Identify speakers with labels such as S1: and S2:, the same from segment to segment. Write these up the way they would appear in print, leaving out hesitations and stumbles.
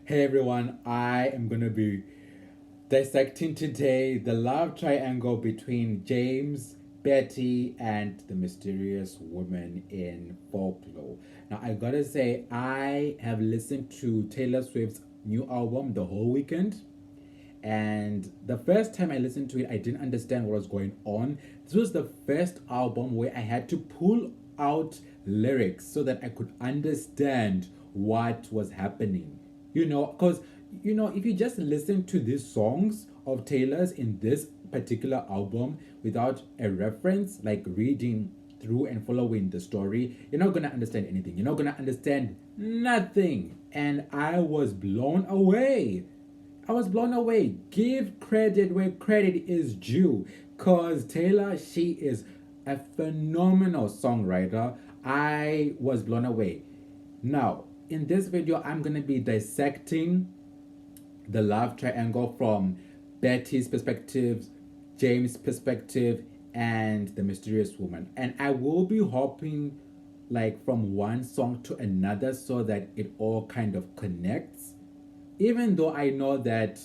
S1: Hey everyone, I am gonna be dissecting today the love triangle between James, Betty, and the mysterious woman in folklore. Now, I gotta say, I have listened to Taylor Swift's new album the whole weekend, and the first time I listened to it, I didn't understand what was going on. This was the first album where I had to pull out lyrics so that I could understand what was happening. Because if you just listen to these songs of Taylor's in this particular album without a reference, like reading through and following the story, you're not gonna understand anything. You're not gonna understand nothing. And I was blown away. I was blown away. Give credit where credit is due. Cause Taylor, she is a phenomenal songwriter. I was blown away. Now, in this video, I'm gonna be dissecting the love triangle from Betty's perspective, James' perspective, and the mysterious woman. And I will be hopping like from one song to another so that it all kind of connects, even though I know that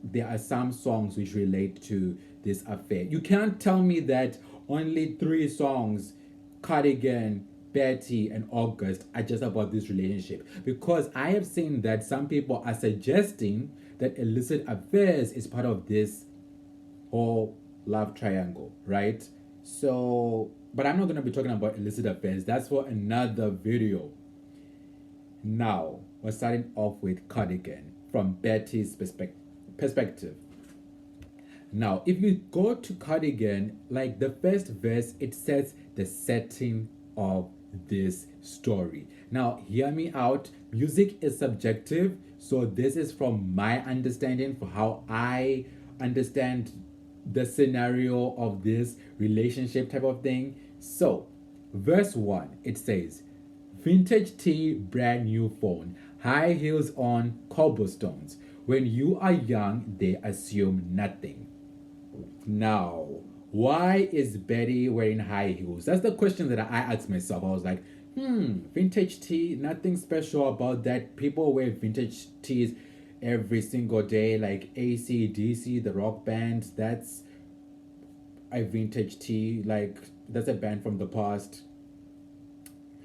S1: there are some songs which relate to this affair. You can't tell me that only three songs, Cardigan, Betty, and August, are just about this relationship. Because I have seen that some people are suggesting that illicit affairs is part of this whole love triangle, right? So, but I'm not going to be talking about illicit affairs. That's for another video. Now, we're starting off with Cardigan from Betty's perspective. Now, if you go to Cardigan, like the first verse, it sets the setting of this story. Now, hear me out. Music is subjective, so this is from my understanding for how I understand the scenario of this relationship type of thing. So, verse 1, it says, vintage tea, brand new phone, high heels on cobblestones. When you are young, they assume nothing. Now, why is Betty wearing high heels? That's the question that I asked myself. I was like, vintage tea, nothing special about that. People wear vintage tees every single day, like AC/DC, the rock band. That's a vintage tee, like that's a band from the past.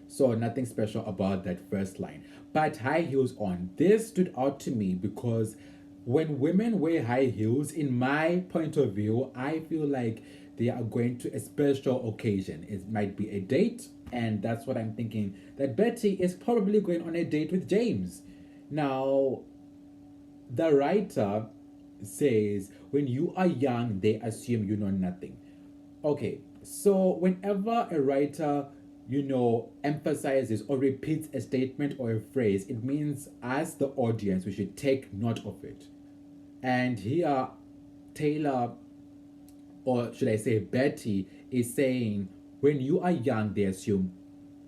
S1: So nothing special about that first line. But high heels on. This stood out to me because when women wear high heels, in my point of view, I feel like they are going to a special occasion. It might be a date, and that's what I'm thinking. That Betty is probably going on a date with James. Now, the writer says, when you are young, they assume you know nothing. Okay, so whenever a writer emphasizes or repeats a statement or a phrase, it means as the audience we should take note of it. And here Taylor, or should I say Betty, is saying when you are young they assume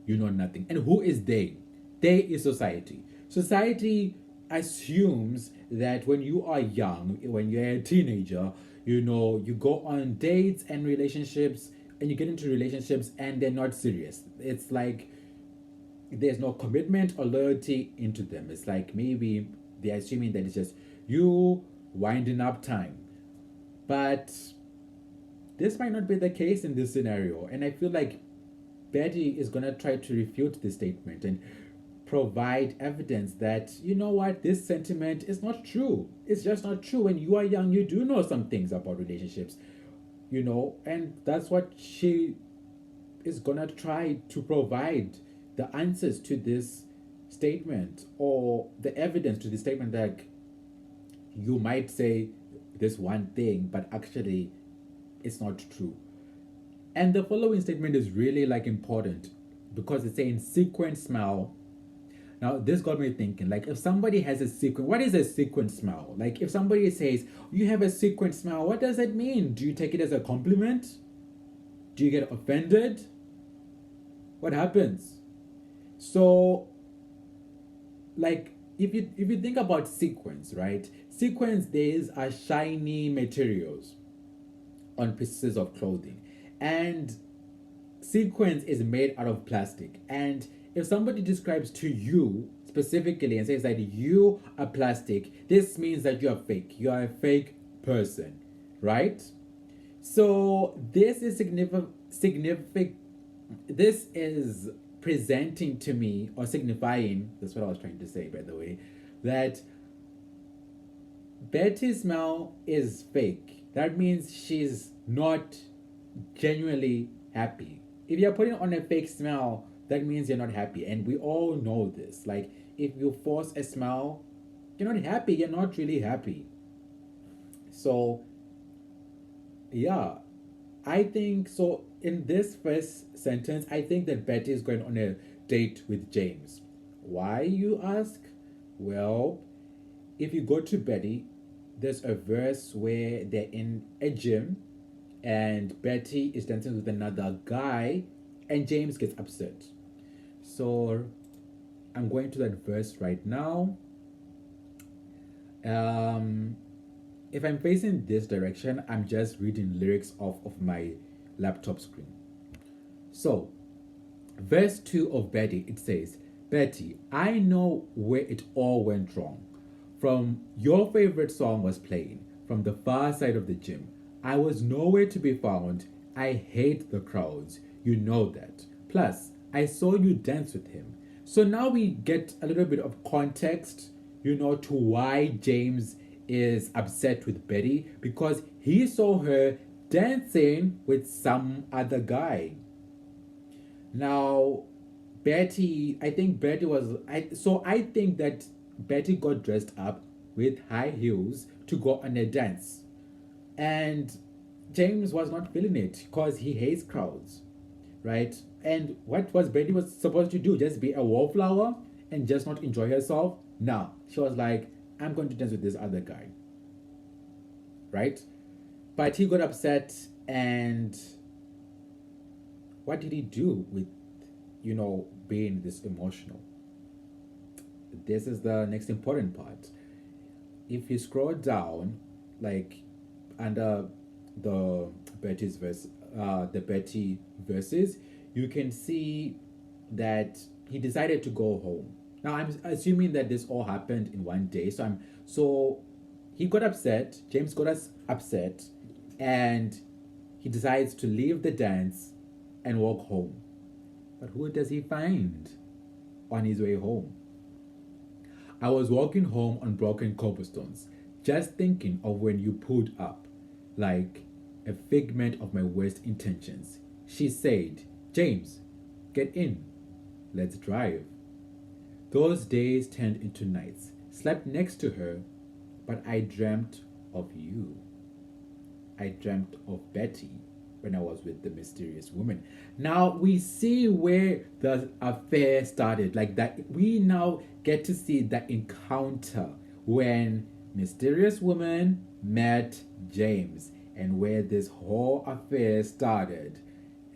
S1: you know nothing. And who is they? They is society. Society assumes that when you are young, when you're a teenager, you go on dates and relationships, and you get into relationships and they're not serious. It's like there's no commitment or loyalty into them. It's like maybe they're assuming that it's just you winding up time. But this might not be the case in this scenario. And I feel like Betty is going to try to refute this statement and provide evidence that, you know what, this sentiment is not true. It's just not true. When you are young, you do know some things about relationships, and that's what she is going to try to provide the answers to this statement, or the evidence to the statement that you might say this one thing, but actually it's not true. And the following statement is really like important because it's saying sequence smile. Now, this got me thinking, like, if somebody has a sequence, what is a sequence smile? Like, if somebody says, you have a sequence smile, what does that mean? Do you take it as a compliment? Do you get offended? What happens? So, like, if you think about sequins, right? Sequins, these are shiny materials on pieces of clothing. And sequins is made out of plastic. And if somebody describes to you specifically and says that you are plastic, this means that you are fake. You are a fake person, right? So this is significant. This is presenting to me or signifying. That's what I was trying to say, by the way, that Betty's smile is fake. That means she's not genuinely happy. If you're putting on a fake smile, that means you're not happy. And we all know this. Like, if you force a smile, you're not happy. You're not really happy. So, yeah, I think so. In this first sentence, I think that Betty is going on a date with James. Why, you ask? Well, if you go to Betty, there's a verse where they're in a gym and Betty is dancing with another guy and James gets upset. So I'm going to that verse right now. Um, if I'm facing this direction, I'm just reading lyrics off of my laptop screen. So, verse 2 of Betty, it says, Betty, I know where it all went wrong. From your favorite song was playing from the far side of the gym. I was nowhere to be found. I hate the crowds. You know that. Plus, I saw you dance with him. So now we get a little bit of context, to why James is upset with Betty because he saw her dancing with some other guy. Now, Betty, I think Betty was, I think that Betty got dressed up with high heels to go on a dance. And James was not feeling it because he hates crowds, right? And what was Betty was supposed to do? Just be a wallflower and just not enjoy herself? No. She was like, I'm going to dance with this other guy, right? But he got upset, and what did he do with, being this emotional? This is the next important part. If you scroll down, like under the Betty's verse, the Betty verses, you can see that he decided to go home. Now I'm assuming that this all happened in one day. So he got upset. James got us upset, and he decides to leave the dance and walk home. But who does he find on his way home? I was walking home on broken cobblestones, just thinking of when you pulled up, like a figment of my worst intentions. She said, James, get in. Let's drive. Those days turned into nights. Slept next to her, but I dreamt of you. I dreamt of Betty when I was with the mysterious woman. Now we see where the affair started. Like that, we now get to see the encounter when mysterious woman met James and where this whole affair started.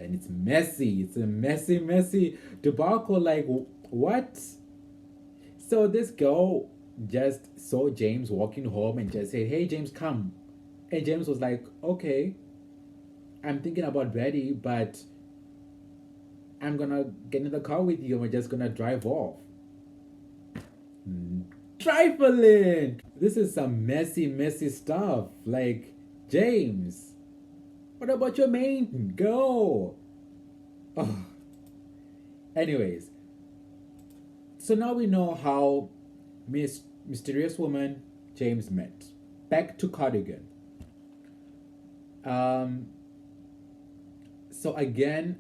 S1: And it's messy. It's a messy debacle. Like, what? So this girl just saw James walking home and just said, hey, James, come. And James was like, okay, I'm thinking about Betty, but I'm going to get in the car with you and we're just going to drive off. Trifling! This is some messy stuff. Like, James, what about your main girl? Oh. Anyways, so now we know how mysterious woman James met. Back to Cardigan. So again,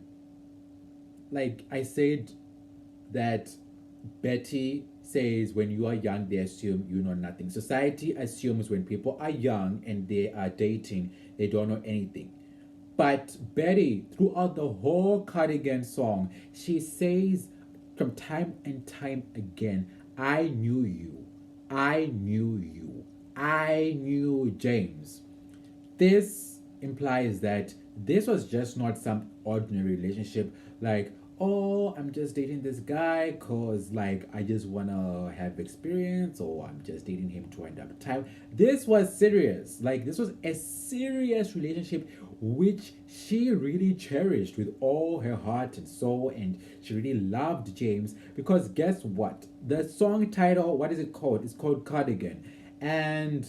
S1: like I said, that Betty says when you are young, they assume you know nothing. Society assumes when people are young and they are dating, they don't know anything. But Betty, throughout the whole Cardigan song, she says from time and time again, I knew you. I knew you. I knew James. This implies that this was just not some ordinary relationship like, oh, I'm just dating this guy because like I just want to have experience, or I'm just dating him to end up time. This was serious. Like, this was a serious relationship which she really cherished with all her heart and soul, and she really loved James because guess what? The song title, what is it called? It's called Cardigan. And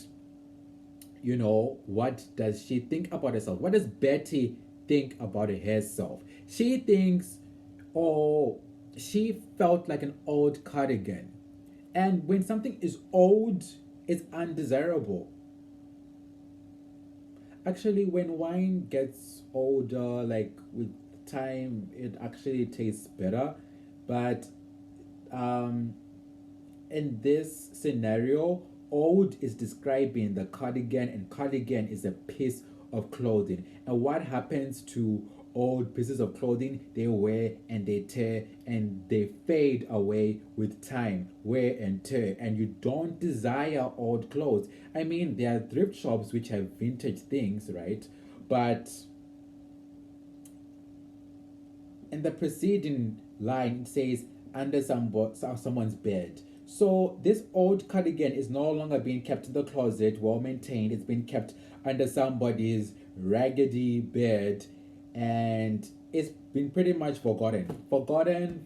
S1: what does she think about herself? What does Betty think about herself? She thinks, oh, she felt like an old cardigan. And when something is old, it's undesirable. Actually, when wine gets older, like with time, it actually tastes better. But um, in this scenario, old is describing the cardigan, and cardigan is a piece of clothing. And what happens to old pieces of clothing? They wear and they tear and they fade away with time, wear and tear. And you don't desire old clothes. I mean, there are thrift shops which have vintage things, right? But in the preceding line, it says under someone's bed. So this old cardigan is no longer being kept in the closet, well maintained. It's been kept under somebody's raggedy bed, and it's been pretty much forgotten. Forgotten,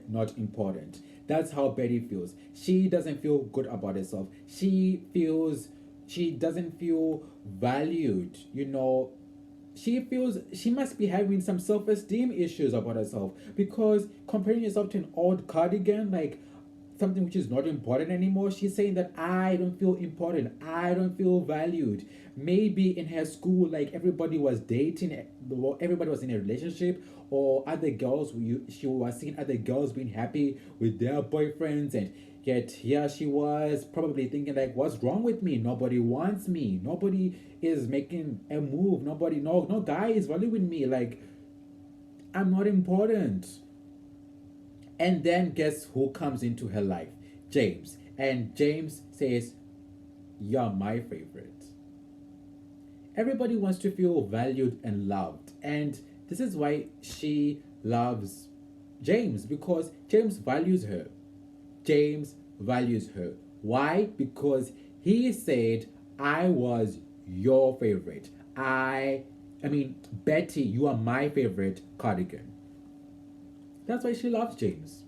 S1: not important. That's how Betty feels. She doesn't feel good about herself. She doesn't feel valued, she feels she must be having some self-esteem issues about herself, because comparing yourself to an old cardigan, like something which is not important anymore, she's saying that I don't feel important, I don't feel valued. Maybe in her school, like everybody was dating, everybody was in a relationship, or other girls, she was seeing other girls being happy with their boyfriends, and yet here she was probably thinking like, what's wrong with me? Nobody wants me, nobody is making a move, no guy is valuing me, like I'm not important. And then guess who comes into her life? James. And James says, you're my favorite. Everybody wants to feel valued and loved, and this is why she loves James, because James values her. James values her. Why? Because he said, I was your favorite. Betty, you are my favorite cardigan. That's why she loves James.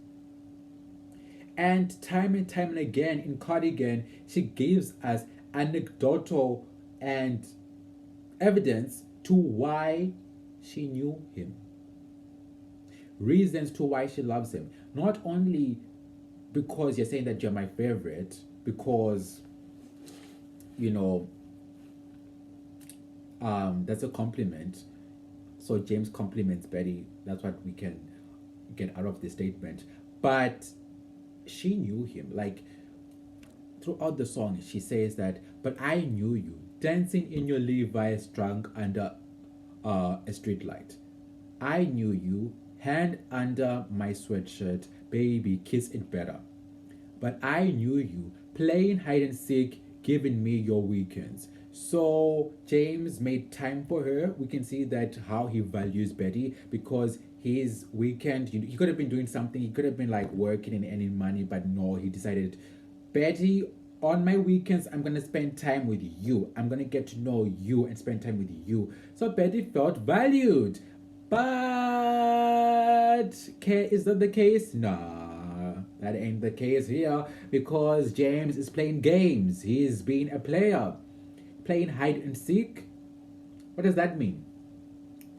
S1: And time and again in Cardigan, she gives us anecdotal and evidence to why she knew him. Reasons to why she loves him. Not only because you're saying that you're my favorite, because that's a compliment. So James compliments Betty. That's what we can get out of this statement. But she knew him. Like throughout the song, she says that, but I knew you dancing in your Levi's drunk under a street light. I knew you, hand under my sweatshirt, baby, kiss it better. But I knew you playing hide and seek, giving me your weekends. So James made time for her. We can see that how he values Betty, because his weekend, he could have been doing something. He could have been like working and earning money, but no, he decided, Betty, on my weekends, I'm going to spend time with you. I'm going to get to know you and spend time with you. So Betty felt valued. But is that the case? Nah, that ain't the case here, because James is playing games. He's being a player. Playing hide and seek. What does that mean?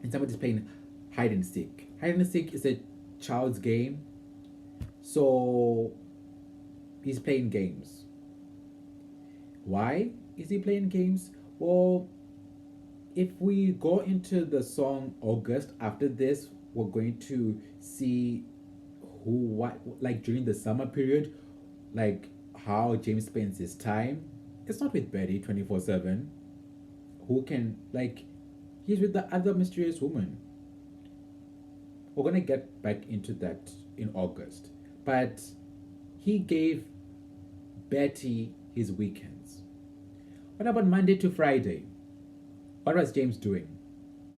S1: And somebody's playing hide and seek. Hide and seek is a child's game. So he's playing games. Why is he playing games? Well, if we go into the song August after this, we're going to see what like during the summer period, like how James spends his time. It's not with Betty 24/7. Who can, like, he's with the other mysterious woman. We're gonna get back into that in August. But he gave Betty his weekends. What about Monday to Friday? What was James doing?